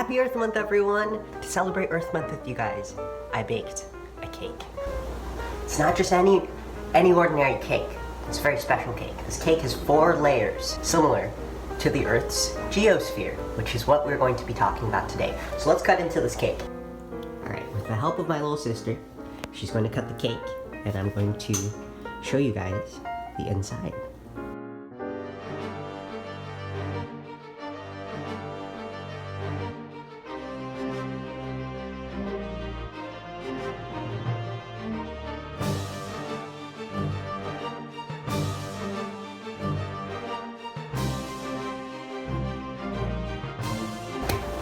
Happy Earth Month, everyone! To celebrate Earth Month with you guys, I baked a cake. It's not just any ordinary cake. It's a very special cake. This cake has 4 layers, similar to the Earth's geosphere, which is what we're going to be talking about today. So let's cut into this cake. Alright, with the help of my little sister, she's going to cut the cake, and I'm going to show you guys the inside.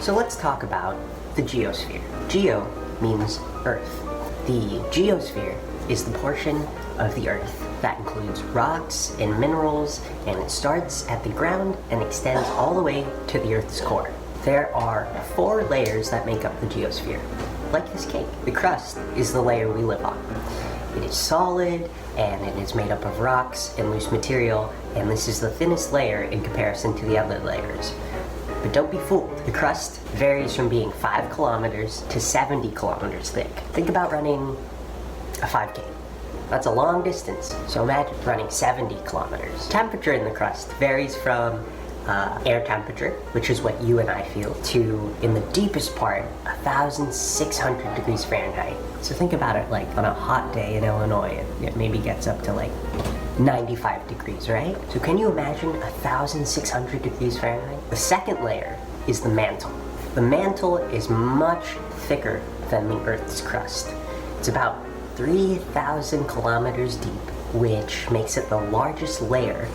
So let's talk about the geosphere. Geo means Earth. The geosphere is the portion of the Earth that includes rocks and minerals, and it starts at the ground and extends all the way to the Earth's core. There are 4 layers that make up the geosphere. Like this cake, the crust is the layer we live on. It is solid, and it is made up of rocks and loose material, and this is the thinnest layer in comparison to the other layers. But don't be fooled. The crust varies from being 5 kilometers to 70 kilometers thick. Think about running a 5K. That's a long distance, so imagine running 70 kilometers. Temperature in the crust varies from air temperature, which is what you and I feel, to, in the deepest part, 1,600 degrees Fahrenheit. So think about it like on a hot day in Illinois, it maybe gets up to like 95 degrees, right? So can you imagine 1,600 degrees Fahrenheit? The second layer is the mantle. The mantle is much thicker than the Earth's crust. It's about 3,000 kilometers deep, which makes it the largest layer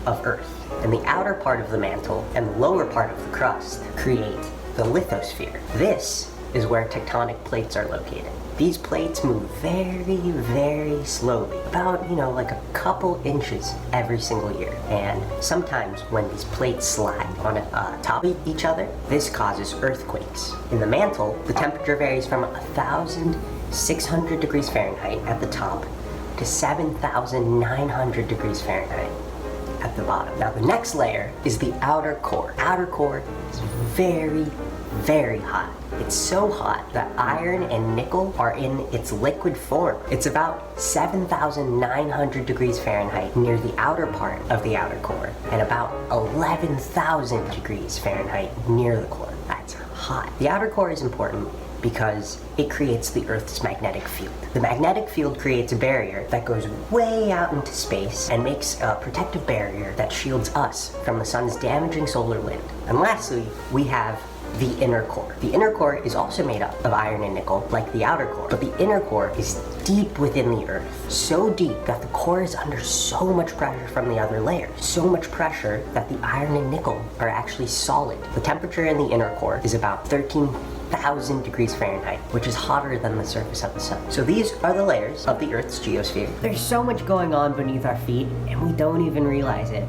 of Earth. And the outer part of the mantle and the lower part of the crust create the lithosphere. This is where tectonic plates are located. These plates move very, very slowly, about, like a couple inches every single year. And sometimes when these plates slide on top of each other, this causes earthquakes. In the mantle, the temperature varies from 1,600 degrees Fahrenheit at the top to 7,900 degrees Fahrenheit at the bottom. Now the next layer is the outer core. Outer core is very, very hot. It's so hot that iron and nickel are in its liquid form. It's about 7,900 degrees Fahrenheit near the outer part of the outer core, and about 11,000 degrees Fahrenheit near the core. That's hot. The outer core is important because it creates the Earth's magnetic field. The magnetic field creates a barrier that goes way out into space and makes a protective barrier that shields us from the sun's damaging solar wind. And lastly, we have the inner core. The inner core is also made up of iron and nickel, like the outer core, but the inner core is deep within the Earth. So deep that the core is under so much pressure from the other layers. So much pressure that the iron and nickel are actually solid. The temperature in the inner core is about 13,000 degrees Fahrenheit, which is hotter than the surface of the sun. So these are the layers of the Earth's geosphere. There's so much going on beneath our feet, and we don't even realize it.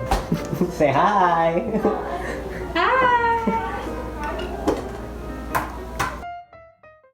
Say hi! Hi!